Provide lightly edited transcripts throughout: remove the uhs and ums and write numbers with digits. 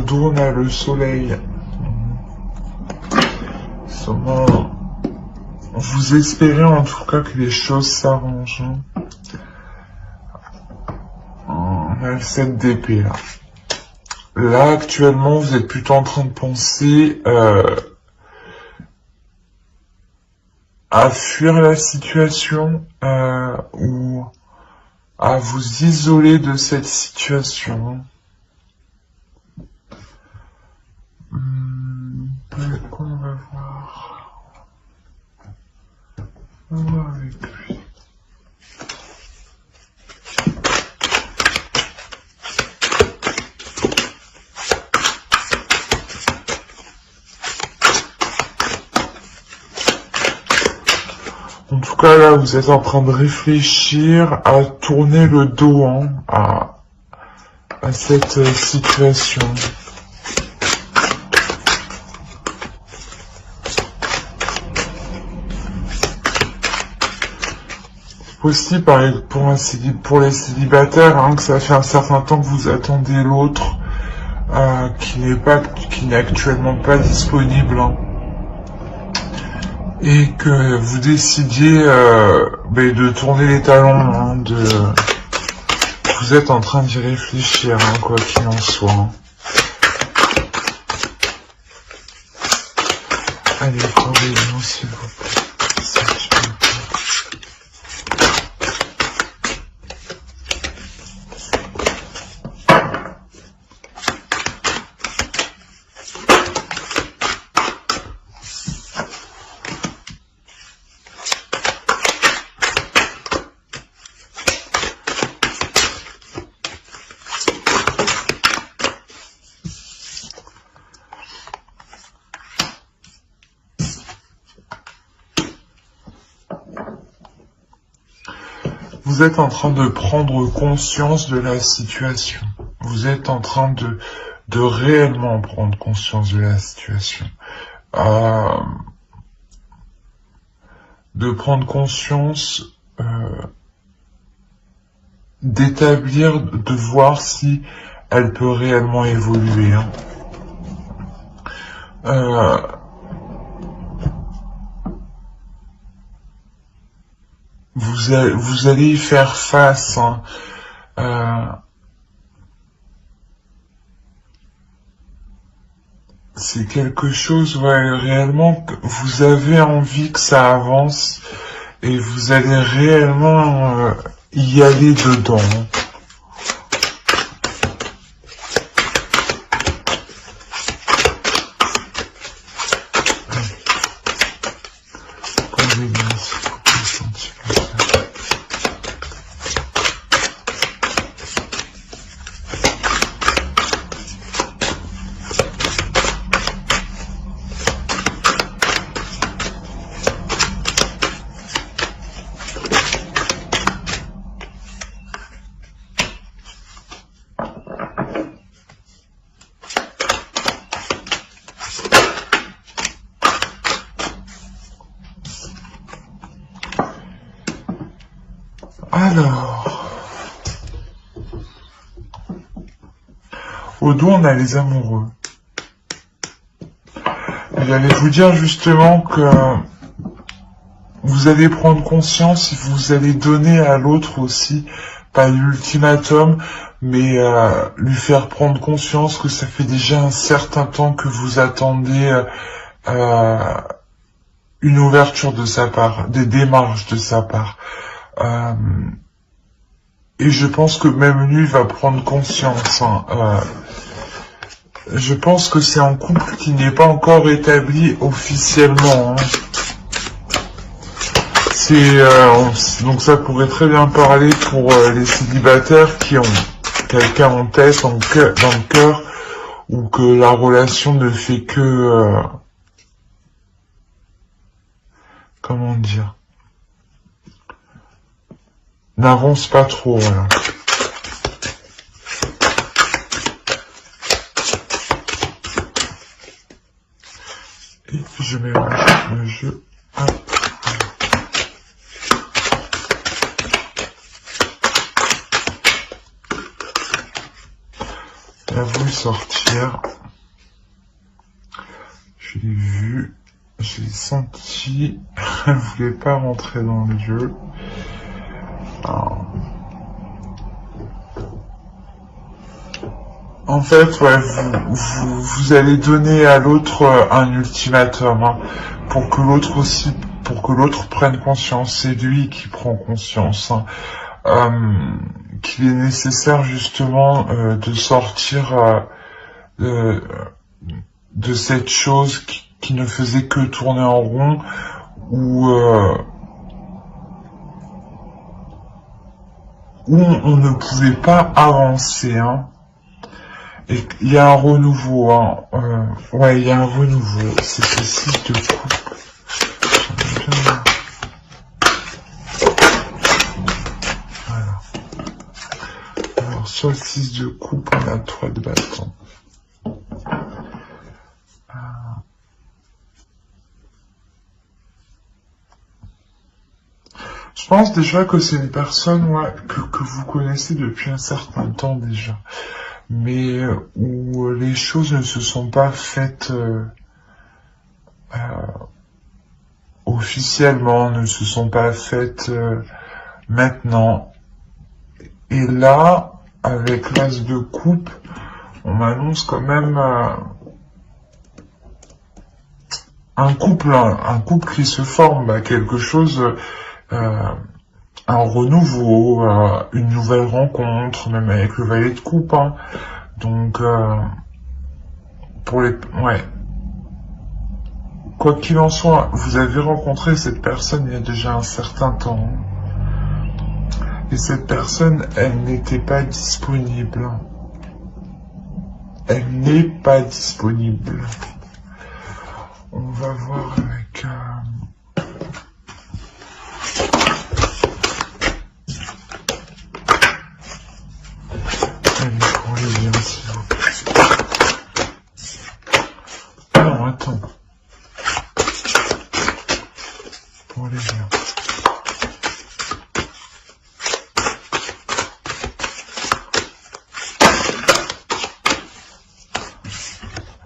Au dos, on a le soleil. Vous espérez en tout cas que les choses s'arrangent. On a le 7 d'épée là. Là, actuellement, vous êtes plutôt en train de penser à fuir la situation ou à vous isoler de cette situation. Quoi on va voir? On va voir avec lui. En tout cas, là, vous êtes en train de réfléchir à tourner le dos à cette situation. C'est possible, pour les célibataires, que ça fait un certain temps que vous attendez l'autre, qui n'est actuellement pas disponible. Et que vous décidiez de tourner les talons, vous êtes en train d'y réfléchir, quoi qu'il en soit. Allez, corrigez-nous s'il vous plaît. Vous êtes en train de prendre conscience de la situation. Vous êtes en train de réellement prendre conscience de la situation. De prendre conscience, d'établir, de voir si elle peut réellement évoluer. Vous allez y faire face. C'est quelque chose, réellement, que vous avez envie que ça avance et vous allez réellement y aller dedans. Alors, au dos, on a les amoureux. J'allais vous dire justement que vous allez prendre conscience et vous allez donner à l'autre aussi, pas l'ultimatum, mais lui faire prendre conscience que ça fait déjà un certain temps que vous attendez une ouverture de sa part, des démarches de sa part. Et je pense que même lui va prendre conscience. Je pense que c'est un couple qui n'est pas encore établi officiellement. Donc ça pourrait très bien parler pour les célibataires qui ont quelqu'un en tête, dans le cœur, ou que la relation ne fait que... comment dire, n'avance pas trop, voilà. Et puis je mélange le jeu. a voulu sortir. Je l'ai vu, je l'ai senti. Elle voulait pas rentrer dans le jeu. Alors, en fait, ouais, vous allez donner à l'autre un ultimatum, hein, pour que l'autre aussi, pour que l'autre prenne conscience. C'est lui qui prend conscience, hein, qu'il est nécessaire justement de sortir de cette chose qui ne faisait que tourner en rond, où on ne pouvait pas avancer, hein. Et il y a un renouveau, hein. Ouais, il y a un renouveau. C'est ce 6 de coupe. Voilà. Alors, sur le 6 de coupe, on a 3 de bâton. Je pense déjà que c'est une personne, ouais, que vous connaissez depuis un certain temps déjà, mais où les choses ne se sont pas faites officiellement, ne se sont pas faites maintenant. Et là, avec l'as de coupe, on m'annonce quand même un couple qui se forme, bah, quelque chose, un renouveau, une nouvelle rencontre, même avec le valet de coupe, hein. Donc, pour les, ouais. Quoi qu'il en soit, vous avez rencontré cette personne il y a déjà un certain temps. Et cette personne, elle n'était pas disponible. Elle n'est pas disponible. On va voir avec... Allez, pour les liens, s'il vous plaît. Non, attends. Pour les liens.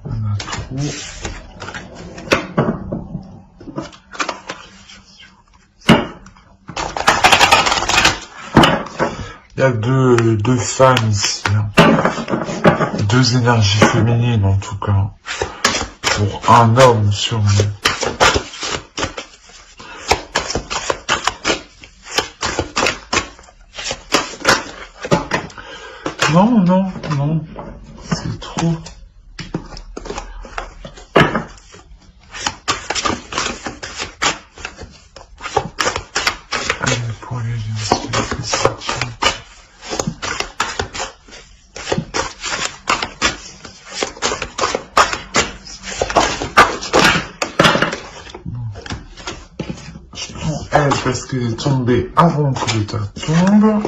On a trop... Il y a deux femmes ici, hein. Deux énergies féminines en tout cas, pour un homme sûrement. Non, non, non, c'est trop. Allez, pour les liens, c'est elle, parce qu'elle est tombée avant que le tas tombe.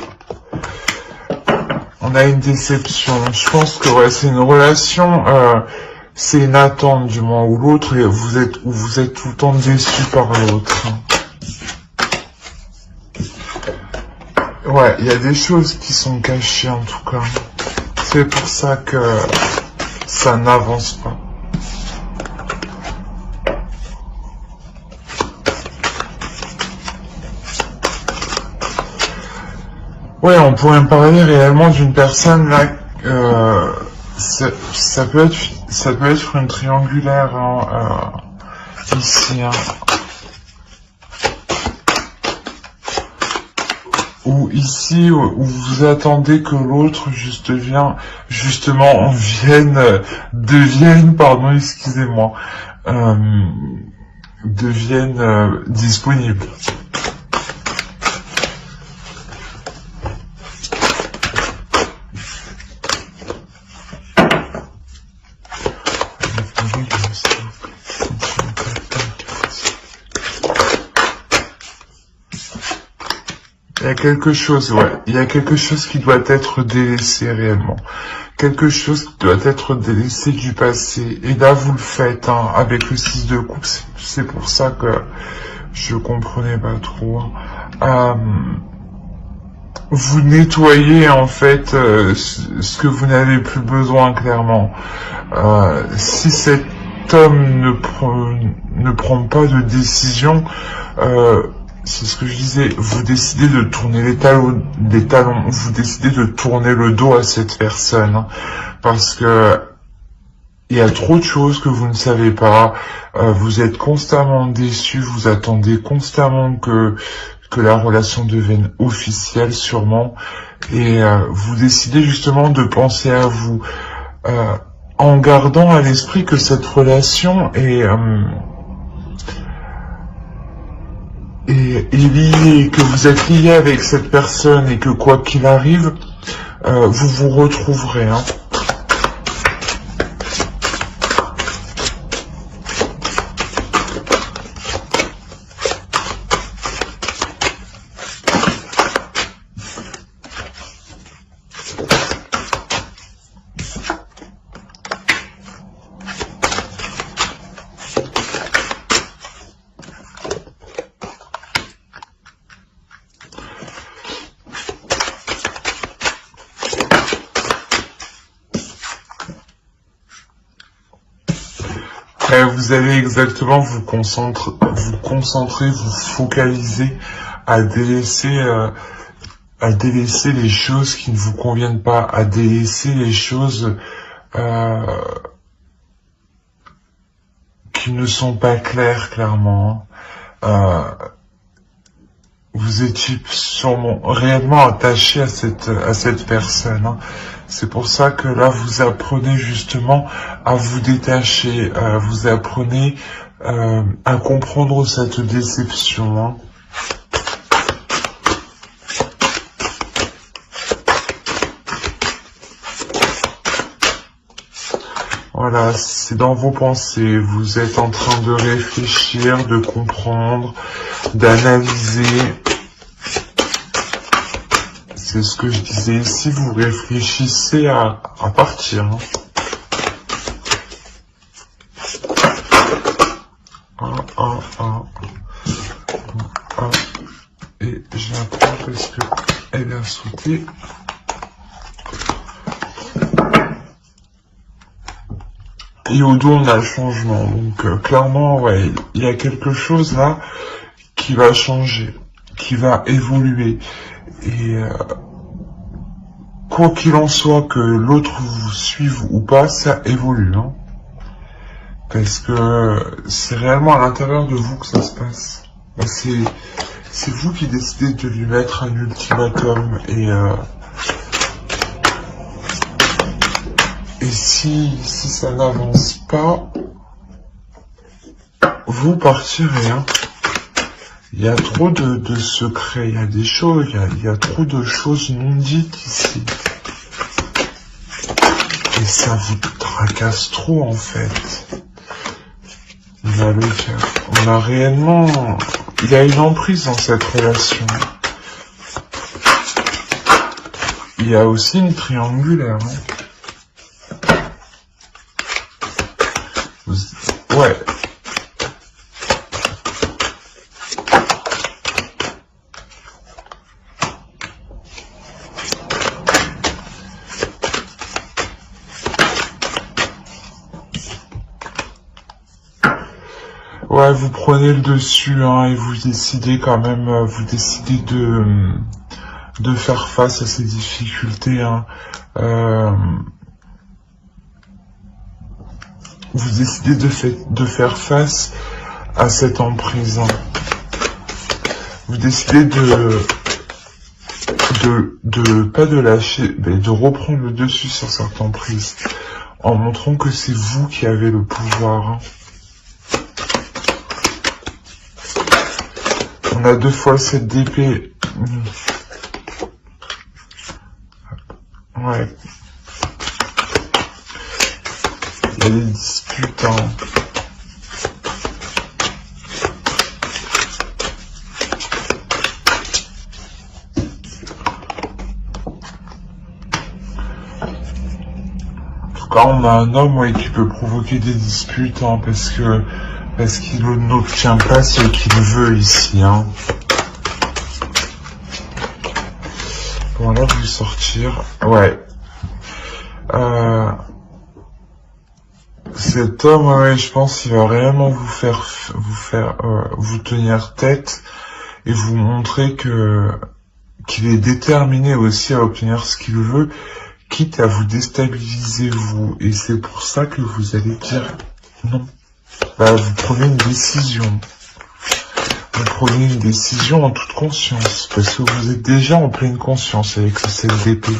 On a une déception. Je pense que ouais, c'est une relation, c'est une attente du moins ou l'autre, et vous êtes tout le temps déçu par l'autre. Ouais, il y a des choses qui sont cachées en tout cas. C'est pour ça que ça n'avance pas. Ouais, on pourrait me parler réellement d'une personne là, ça peut être une triangulaire, hein, ici, hein. Ou ici, où vous attendez que l'autre devienne disponible. Il y a quelque chose, ouais. Il y a quelque chose qui doit être délaissé réellement. Quelque chose qui doit être délaissé du passé. Et là, vous le faites, hein, avec le 6 de coupe. C'est pour ça que je comprenais pas trop. vous nettoyez en fait ce que vous n'avez plus besoin clairement. Si cet homme ne prend pas de décision, c'est ce que je disais, vous décidez de tourner les talons, vous décidez de tourner le dos à cette personne, hein, parce que il y a trop de choses que vous ne savez pas, vous êtes constamment déçu, vous attendez constamment que la relation devienne officielle sûrement, et vous décidez justement de penser à vous, en gardant à l'esprit que cette relation est liée, que vous êtes lié avec cette personne et que quoi qu'il arrive, vous vous retrouverez, hein. Vous allez exactement vous concentrer, vous focaliser à délaisser les choses qui ne vous conviennent pas, à délaisser les choses qui ne sont pas claires clairement. Vous étiez sûrement réellement attaché à cette personne, hein. C'est pour ça que là, vous apprenez justement à vous détacher, vous apprenez à comprendre cette déception, hein. Voilà, c'est dans vos pensées, vous êtes en train de réfléchir, de comprendre, d'analyser. C'est ce que je disais ici, vous réfléchissez à partir, hein. Et j'apprends parce que elle a sauté. Et au dos, on a le changement. Donc, clairement, ouais, il y a quelque chose là qui va changer, qui va évoluer. Et quoi qu'il en soit, que l'autre vous suive ou pas, ça évolue, hein. Parce que c'est réellement à l'intérieur de vous que ça se passe. C'est vous qui décidez de lui mettre un ultimatum. Et si ça n'avance pas, vous partirez, hein. Il y a trop de secrets, il y a des choses, il y a trop de choses non dites ici. Et ça vous tracasse trop en fait. On a réellement... Il y a une emprise dans cette relation. Il y a aussi une triangulaire, hein. Ouais. Ouais, vous prenez le dessus, hein, et vous décidez quand même, vous décidez de faire face à ces difficultés, hein. Vous décidez de faire face à cette emprise, hein. Vous décidez pas de lâcher, mais de reprendre le dessus sur cette emprise, en montrant que c'est vous qui avez le pouvoir, hein. On a 2 fois cette d'épée. Ouais. Il y a des disputes, hein. En tout cas, on a un homme, ouais, qui peut provoquer des disputes, hein, parce qu'il n'obtient pas ce qu'il veut ici, hein. Bon, là, vous sortir. Ouais. Cet homme, ouais, je pense qu'il va réellement vous tenir tête et vous montrer qu'il est déterminé aussi à obtenir ce qu'il veut, quitte à vous déstabiliser vous. Et c'est pour ça que vous allez dire non. Bah, vous prenez une décision. Vous prenez une décision en toute conscience, parce que vous êtes déjà en pleine conscience avec ce 7 d'épée.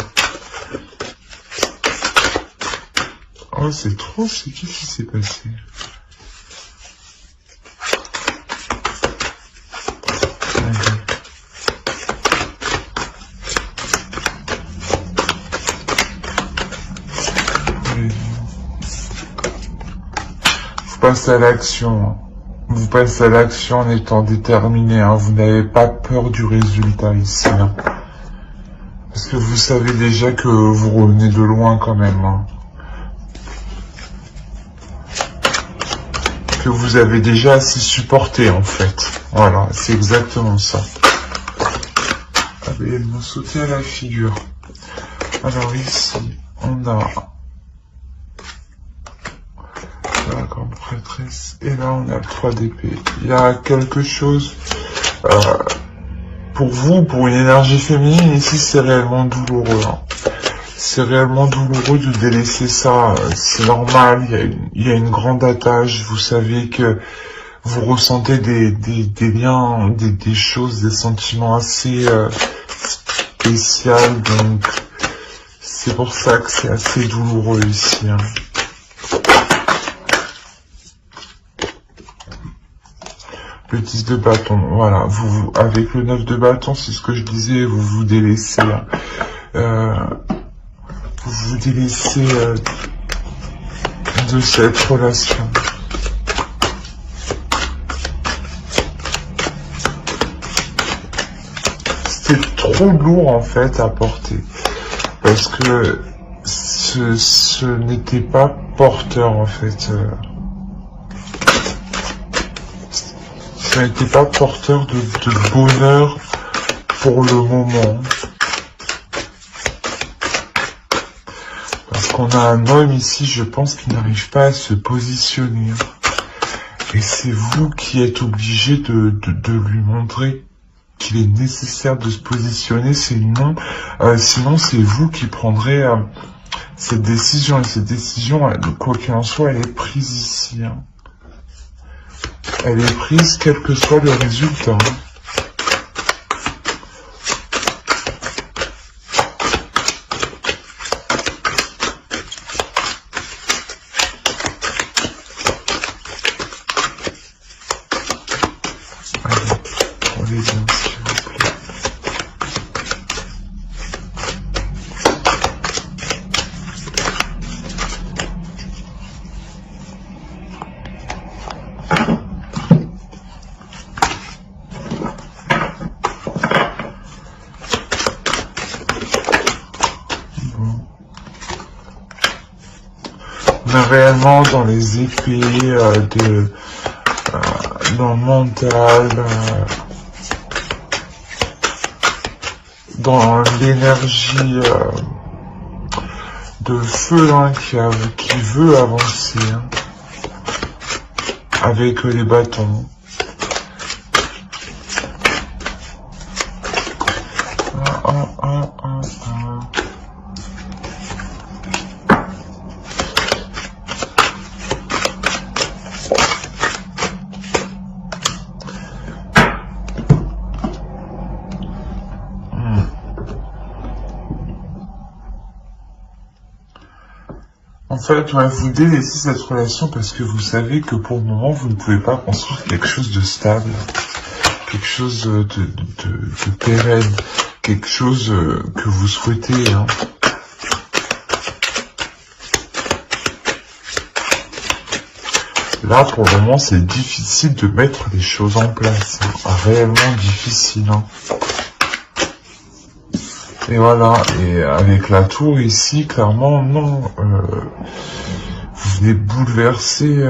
Oh, c'est trop, c'est qu'est-ce qui s'est passé? Vous passez à l'action. Vous passez à l'action en étant déterminé. Hein. Vous n'avez pas peur du résultat ici. Hein. Parce que vous savez déjà que vous revenez de loin quand même. Hein. Que vous avez déjà assez supporté en fait. Voilà, c'est exactement ça. Ah ben, elle m'a sauté à la figure. Alors ici, on a la grande prêtresse. Et là, on a le 3 d'épée. Il y a quelque chose... pour vous, pour une énergie féminine, ici, c'est réellement douloureux. Hein. C'est réellement douloureux de délaisser ça. C'est normal, il y a une grande attache. Vous savez que vous ressentez des liens, des choses, des sentiments assez spéciaux. Donc, c'est pour ça que c'est assez douloureux ici. Hein. Le 10 de bâton, voilà. Vous, avec le 9 de bâton, c'est ce que je disais, vous vous délaissez. Vous vous délaissez de cette relation. C'est trop lourd en fait à porter. Parce que ce n'était pas porteur en fait. Ça n'était pas porteur de bonheur pour le moment. Parce qu'on a un homme ici, je pense, qui n'arrive pas à se positionner. Et c'est vous qui êtes obligé de lui montrer qu'il est nécessaire de se positionner, sinon c'est vous qui prendrez cette décision. Et cette décision, quoi qu'il en soit, elle est prise ici. Hein. Elle est prise quel que soit le résultat. Hein. Réellement dans les épées, dans le mental, dans l'énergie de feu hein, qui veut avancer hein, avec les bâtons. En fait, ouais, vous délaissez cette relation parce que vous savez que pour le moment, vous ne pouvez pas construire quelque chose de stable, quelque chose de pérenne, quelque chose que vous souhaitez. Hein. Là, pour le moment, c'est difficile de mettre les choses en place. Hein. Réellement difficile. Hein. Et voilà, et avec la tour ici, clairement, non. Vous venez bouleverser...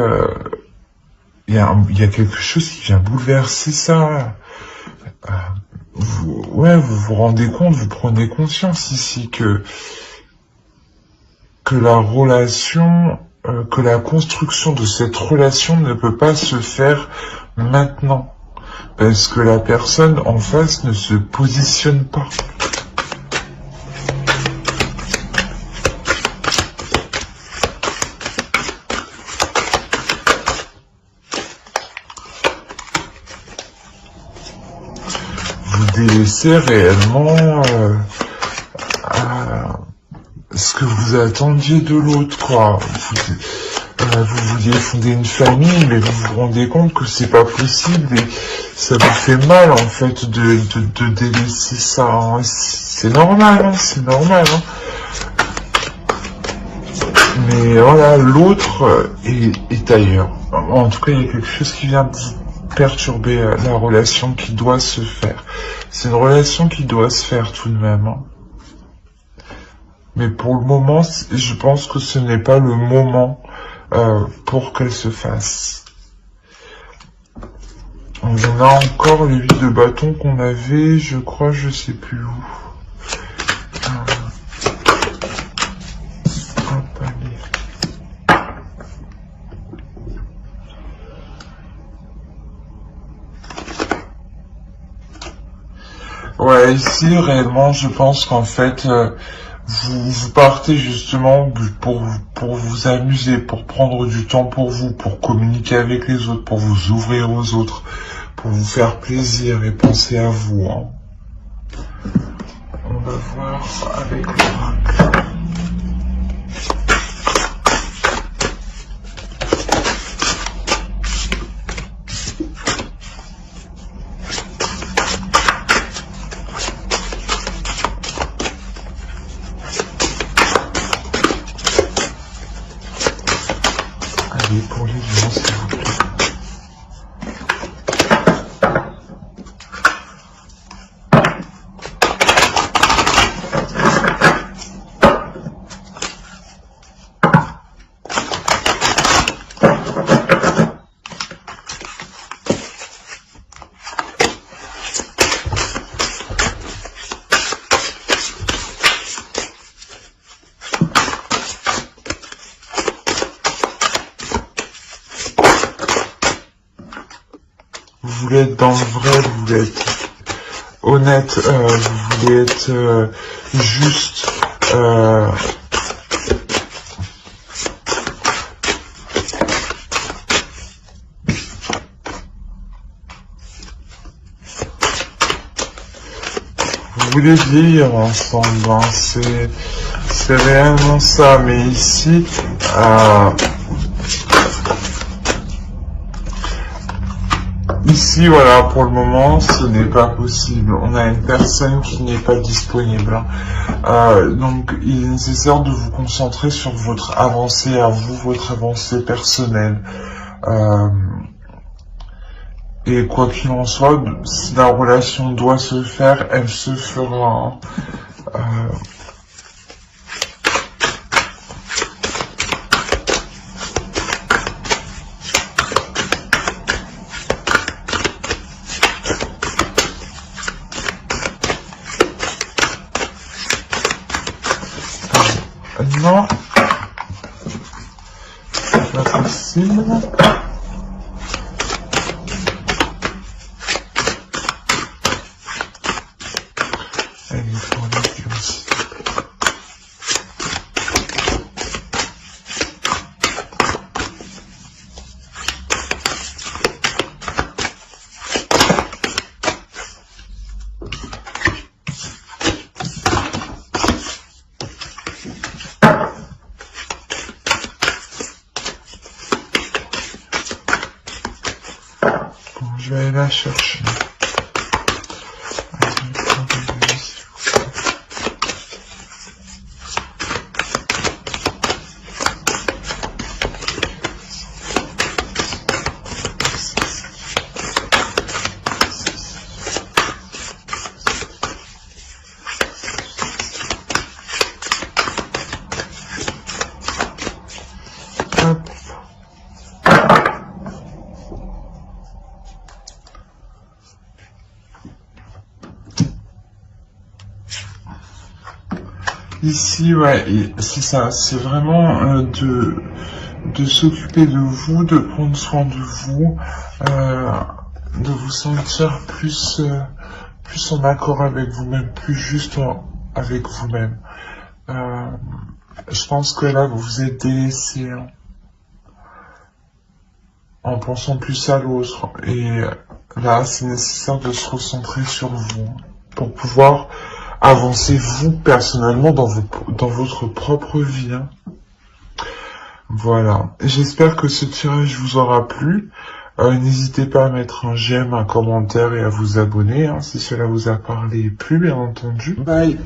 il y a quelque chose qui vient bouleverser ça. vous vous rendez compte, vous prenez conscience ici que la relation, que la construction de cette relation ne peut pas se faire maintenant. Parce que la personne en face ne se positionne pas. Vous délaissez réellement ce que vous attendiez de l'autre, quoi. Vous vouliez fonder une famille, mais vous vous rendez compte que c'est pas possible et ça vous fait mal, en fait, de délaisser ça. Hein. C'est normal, hein, c'est normal. Hein. Mais voilà, l'autre est ailleurs. En tout cas, il y a quelque chose qui vient perturber la relation qui doit se faire. C'est une relation qui doit se faire tout de même. Hein. Mais pour le moment, je pense que ce n'est pas le moment pour qu'elle se fasse. On a encore les 8 de bâton qu'on avait, je crois, je sais plus où. Hop, allez. Ouais, ici, réellement, je pense qu'en fait... vous partez justement pour vous amuser, pour prendre du temps pour vous, pour communiquer avec les autres, pour vous ouvrir aux autres, pour vous faire plaisir et penser à vous. Hein. On va voir avec l'oracle. Pour les lions, s'il vous plaît. Vous voulez être dans le vrai, vous voulez être honnête, vous voulez être juste. Vous voulez vivre ensemble, hein, c'est réellement ça, mais ici, ici, voilà, pour le moment, ce n'est pas possible. On a une personne qui n'est pas disponible. Donc, il est nécessaire de vous concentrer sur votre avancée à vous, votre avancée personnelle. Et quoi qu'il en soit, si la relation doit se faire, elle se fera. Non, c'est pas possible. Elle est pour les lions aussi. Bon, je vais aller la chercher. Ici, ouais, c'est ça, c'est vraiment de s'occuper de vous, de prendre soin de vous, euh, de vous sentir plus en accord avec vous-même, plus juste avec vous-même. Euh, je pense que là, vous vous êtes délaissé hein, en pensant plus à l'autre. Et là, c'est nécessaire de se recentrer sur vous hein, pour pouvoir avancer vous personnellement dans votre propre vie. Hein. Voilà. J'espère que ce tirage vous aura plu. N'hésitez pas à mettre un j'aime, un commentaire et à vous abonner hein, si cela vous a parlé et plu, bien entendu. Bye.